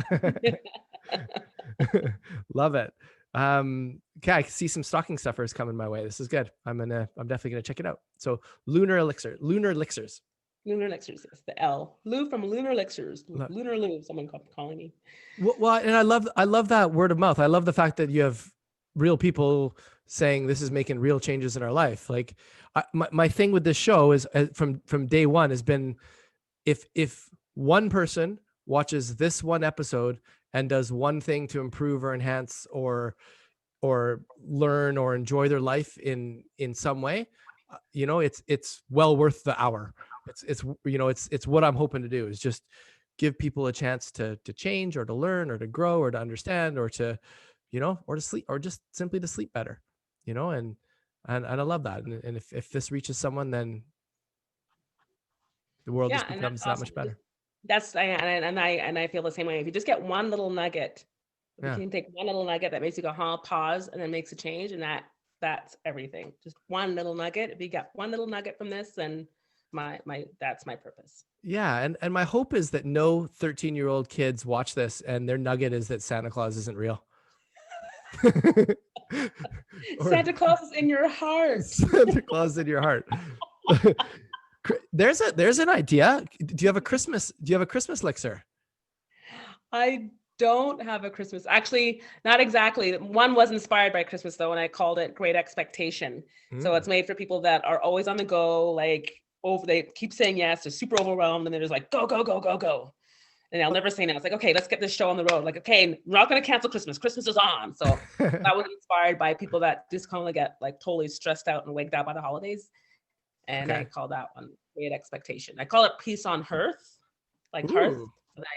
Love it. Okay, I see some stocking stuffers coming my way. This is good. I'm definitely gonna check it out. So Lunar Lixirs. Lunar Lixirs is the L. Lue from Lunar Lixirs. Lunar Lue, someone calling me. Well, and I love that word of mouth. I love the fact that you have real people saying this is making real changes in our life. Like my thing with this show is from day one has been, if one person watches this one episode and does one thing to improve or enhance or learn or enjoy their life in some way, it's well worth the hour. It's what I'm hoping to do is just give people a chance to change or to learn or to grow or to understand or to, or to sleep or just simply to sleep better, and I love that. And if this reaches someone, then the world just becomes that much better. I feel the same way. If you just get one little nugget, you can take one little nugget that makes you go, pause, and then makes a change, and that's everything. Just one little nugget. If you get one little nugget from this, then that's my purpose. Yeah, and my hope is that no 13-year-old kids watch this and their nugget is that Santa Claus isn't real. Santa Claus is in your heart. Santa Claus in your heart. There's an idea. Do you have a Christmas elixir? I don't have a Christmas. Actually, not exactly. One was inspired by Christmas though, and I called it Great Expectation. So it's made for people that are always on the go, like they keep saying yes, they're super overwhelmed, and they're just like, go, go, go, go, go. And I'll never say no. It's like, okay, let's get this show on the road. Like, okay, we're not going to cancel Christmas. Christmas is on. So that was inspired by people that just kind of get like totally stressed out and waked out by the holidays. And I call that one Great Expectation. I call it Peace on Hearth, like hearth.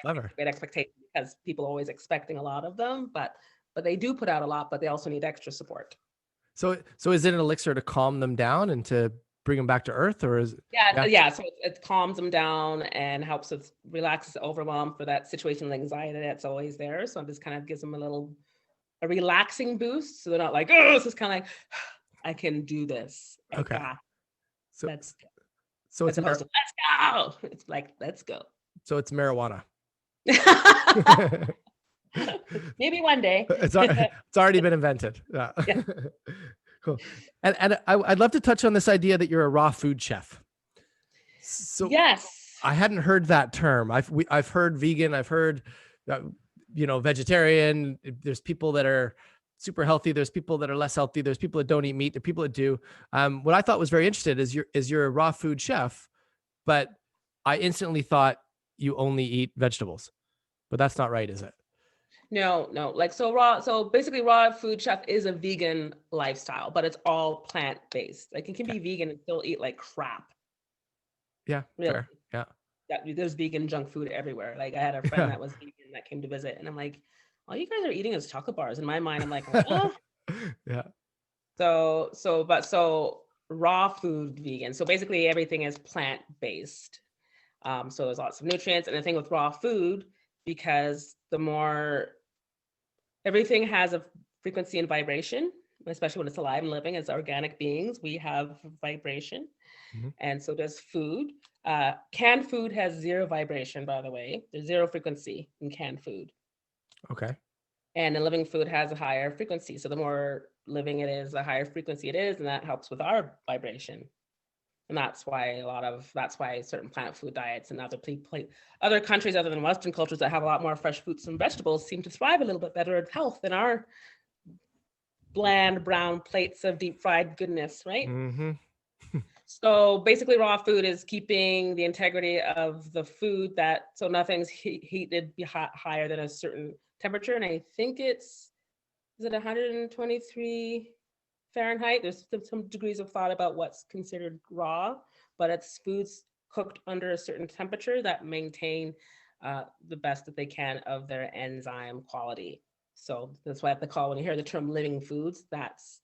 Clever. Great Expectation, because people are always expecting a lot of them, but they do put out a lot, but they also need extra support. So is it an elixir to calm them down and to bring them back to earth, or is it? Yeah. So it calms them down and helps with relaxes overwhelm for that situational anxiety that's always there. So it just kind of gives them a relaxing boost. So they're not like, oh, it's just kind of like, I can do this. Okay. So let's go. So it's opposed to let's go. It's like, let's go. So it's marijuana. Maybe one day. It's already been invented. Yeah. Cool. And I'd love to touch on this idea that you're a raw food chef. So yes, I hadn't heard that term. I've heard vegan. I've heard, vegetarian. There's people that are super healthy. There's people that are less healthy. There's people that don't eat meat. There are people that do. What I thought was very interesting is you're a raw food chef, but I instantly thought you only eat vegetables, but that's not right, is it? No. Like, so basically raw food chef is a vegan lifestyle, but it's all plant-based. Like you can be vegan and still eat like crap. Yeah. Really. Fair. Yeah. There's vegan junk food everywhere. Like I had a friend that was vegan that came to visit, and I'm like, all you guys are eating is chocolate bars. In my mind, I'm like, oh. Yeah. So raw food vegan. So basically everything is plant-based. So there's lots of nutrients. And the thing with raw food, because the more Everything has a frequency and vibration, especially when it's alive and living. As organic beings, we have vibration, Mhm. and so does food. Canned food has zero vibration, by the way. There's zero frequency in canned food. Okay. And a living food has a higher frequency. So the more living it is, the higher frequency it is, and that helps with our vibration. And that's why certain plant food diets and other countries other than Western cultures that have a lot more fresh fruits and vegetables seem to thrive a little bit better in health than our bland brown plates of deep fried goodness, right? Mm-hmm. So basically raw food is keeping the integrity of the food, so nothing's heated higher than a certain temperature. And I think is it 123 Fahrenheit? There's some degrees of thought about what's considered raw, but it's foods cooked under a certain temperature that maintain the best that they can of their enzyme quality. So that's why I have to call, when you hear the term living foods, that's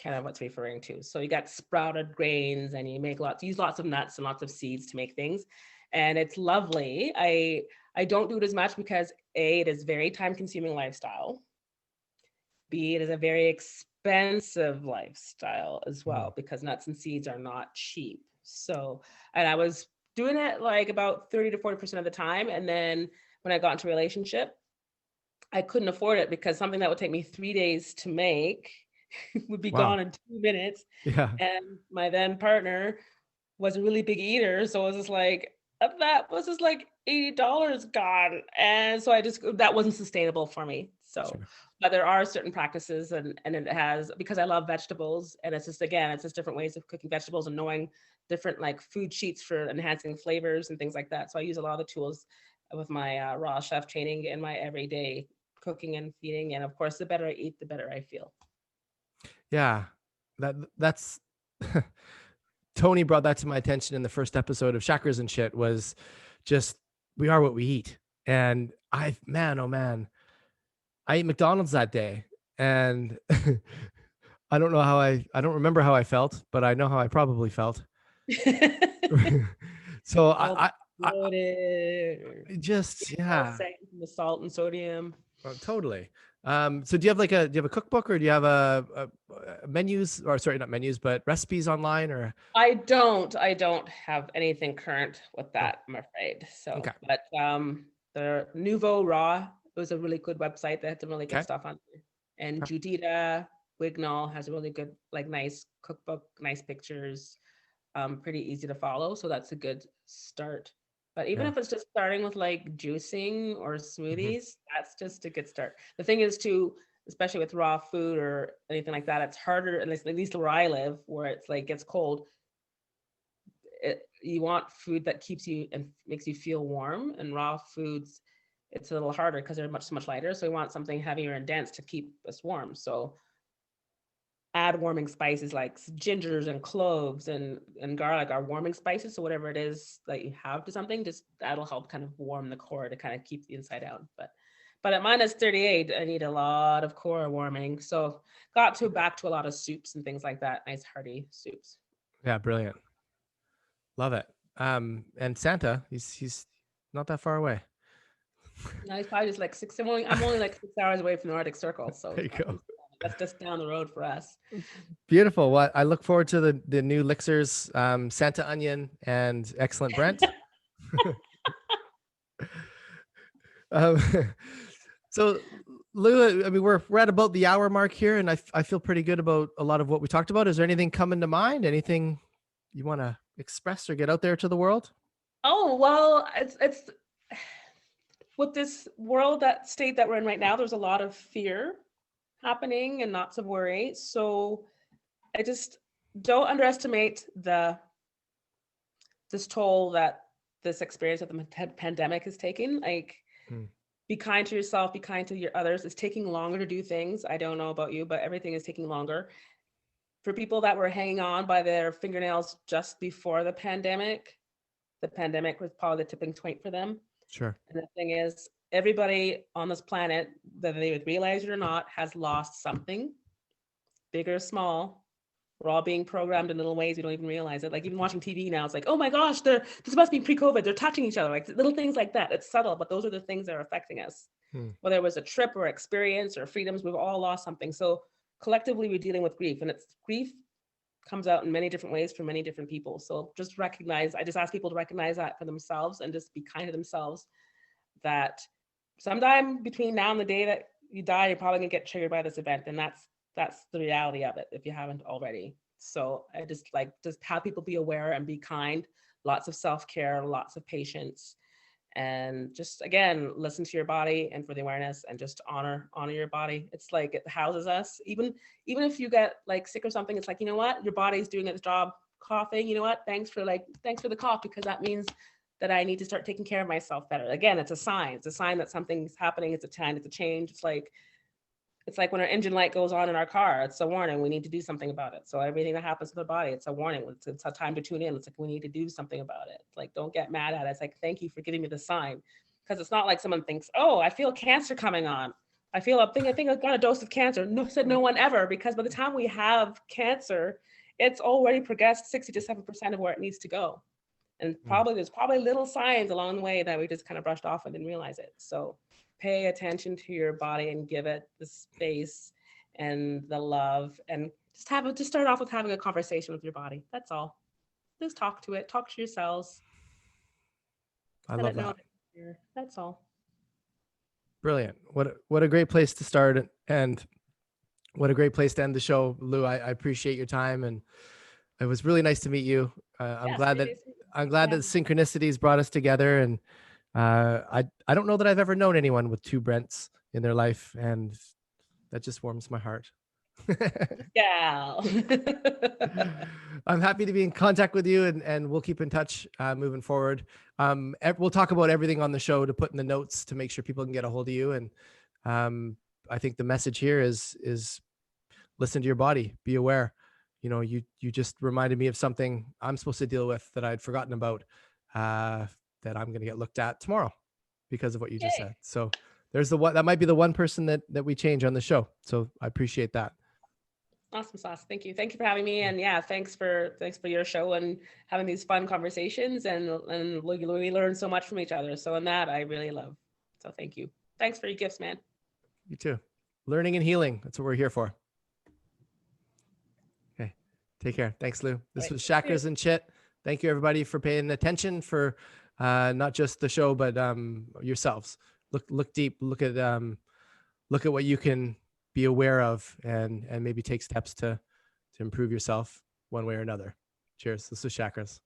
kind of what's referring to. So you got sprouted grains, and you use lots of nuts and lots of seeds to make things. And it's lovely. I don't do it as much because A, it is very time consuming lifestyle. B, it is a very expensive lifestyle as well, because nuts and seeds are not cheap. So, and I was doing it like about 30 to 40% of the time. And then when I got into a relationship, I couldn't afford it because something that would take me 3 days to make would be Wow. gone in 2 minutes. Yeah. And my then partner was a really big eater. So it was just like, that was just like $80 gone. And so that wasn't sustainable for me. So, Sure. but there are certain practices, and it has, because I love vegetables, and it's just different ways of cooking vegetables and knowing different like food sheets for enhancing flavors and things like that. So I use a lot of the tools with my raw chef training in my everyday cooking and feeding. And of course, the better I eat, the better I feel. Yeah. That's Tony brought that to my attention in the first episode of Shakras and shit, was just, we are what we eat. And man, oh man, I ate McDonald's that day, and I don't remember how I felt, but I know how I probably felt. So All I bloated, just, all yeah, set from the salt and sodium. totally. So do you have a cookbook, or do you have menus, or sorry, not menus, but recipes online, or? I don't have anything current with Oh, that, I'm afraid. So, okay. but the Nouveau Raw was a really good website that had some really good Okay. stuff on there. And Okay. Judita Wignall has a really good, like, nice cookbook, nice pictures, pretty easy to follow. So that's a good start. But even Yeah. if it's just starting with like juicing or Mhm. smoothies, that's just a good start. The thing is to, especially with raw food or anything like that, it's harder, at least where I live, where it's like gets cold. You want food that keeps you and makes you feel warm, and raw foods, it's a little harder because they're much lighter. So we want something heavier and dense to keep us warm. So add warming spices like gingers and cloves and garlic are warming spices. So whatever it is that you have to something, just that'll help kind of warm the core to kind of keep the inside out. But at -38, I need a lot of core warming. So back to a lot of soups and things like that. Nice hearty soups. Yeah, brilliant. Love it. And Santa, he's not that far away. No, he's probably just like I'm only like 6 hours away from the Arctic Circle. So There you go. that's just down the road for us. Beautiful. Well, I look forward to the new Lixirs, Santa Onion and Excellent Brent. um, so, Lou, I mean, we're at about the hour mark here, and I feel pretty good about a lot of what we talked about. Is there anything coming to mind? Anything you want to express or get out there to the world? Oh, well, it's with this state that we're in right now, there's a lot of fear happening and lots of worry. So I just don't underestimate this toll that this experience of the pandemic is taking. Like, Mm. be kind to yourself, be kind to your others. It's taking longer to do things. I don't know about you, but everything is taking longer. For people that were hanging on by their fingernails just before the pandemic was probably the tipping point for them. Sure. And the thing is, everybody on this planet, whether they would realize it or not, has lost something, big or small. We're all being programmed in little ways we don't even realize it. Like even watching TV now, it's like, oh my gosh, this must be pre-COVID. They're touching each other, like little things like that. It's subtle, but those are the things that are affecting us. whether it was a trip or experience or freedoms, we've all lost something. So collectively, we're dealing with grief, and it's grief comes out in many different ways for many different people. So just recognize, I just ask people to recognize that for themselves and just be kind to themselves, that sometime between now and the day that you die, you're probably gonna get triggered by this event. And that's the reality of it if you haven't already. So I just have people be aware and be kind, lots of self-care, lots of patience, and just, again, listen to your body and for the awareness, and just honor your body. It's like it houses us. Even if you get like sick or something, it's like, you know what, your body's doing its job. Coughing, you know what, thanks for the cough, because that means that I need to start taking care of myself better. Again, it's a sign that something's happening. It's a change. It's like when our engine light goes on in our car, it's a warning. We need to do something about it. So everything that happens to the body, it's a warning. It's a time to tune in. It's like, we need to do something about it. It's like, don't get mad at it. It's like, thank you for giving me the sign. Because it's not like someone thinks, oh, I feel cancer coming on. I think I've got a dose of cancer. No, said no one ever, because by the time we have cancer, it's already progressed 60 to 7% of where it needs to go. And there's probably little signs along the way that we just kind of brushed off and didn't realize it. So pay attention to your body and give it the space and the love, and just start off with having a conversation with your body. That's all. Just talk to it. Talk to yourselves. I love that. That's all. Brilliant. What a great place to start, and what a great place to end the show, Lou. I appreciate your time, and it was really nice to meet you. I'm glad that synchronicities brought us together, and I don't know that I've ever known anyone with two Brents in their life, and that just warms my heart. Yeah. I'm happy to be in contact with you, and we'll keep in touch moving forward. We'll talk about everything on the show to put in the notes to make sure people can get a hold of you. And I think the message here is listen to your body, be aware. You know, you just reminded me of something I'm supposed to deal with that I'd forgotten about, that I'm going to get looked at tomorrow because of what you just said. So there's that might be the one person that we change on the show. So I appreciate that. Awesome sauce. Thank you. Thank you for having me. And yeah, thanks for your show and having these fun conversations, and we learn so much from each other. So in that, I really love. So thank you. Thanks for your gifts, man. You too. Learning and healing. That's what we're here for. Okay. Take care. Thanks, Lou. This was Shakras and Chit. Thank you, everybody, for paying attention, for not just the show, but yourselves. Look deep. Look at what you can be aware of, and maybe take steps to improve yourself one way or another. Cheers. This is Shakras.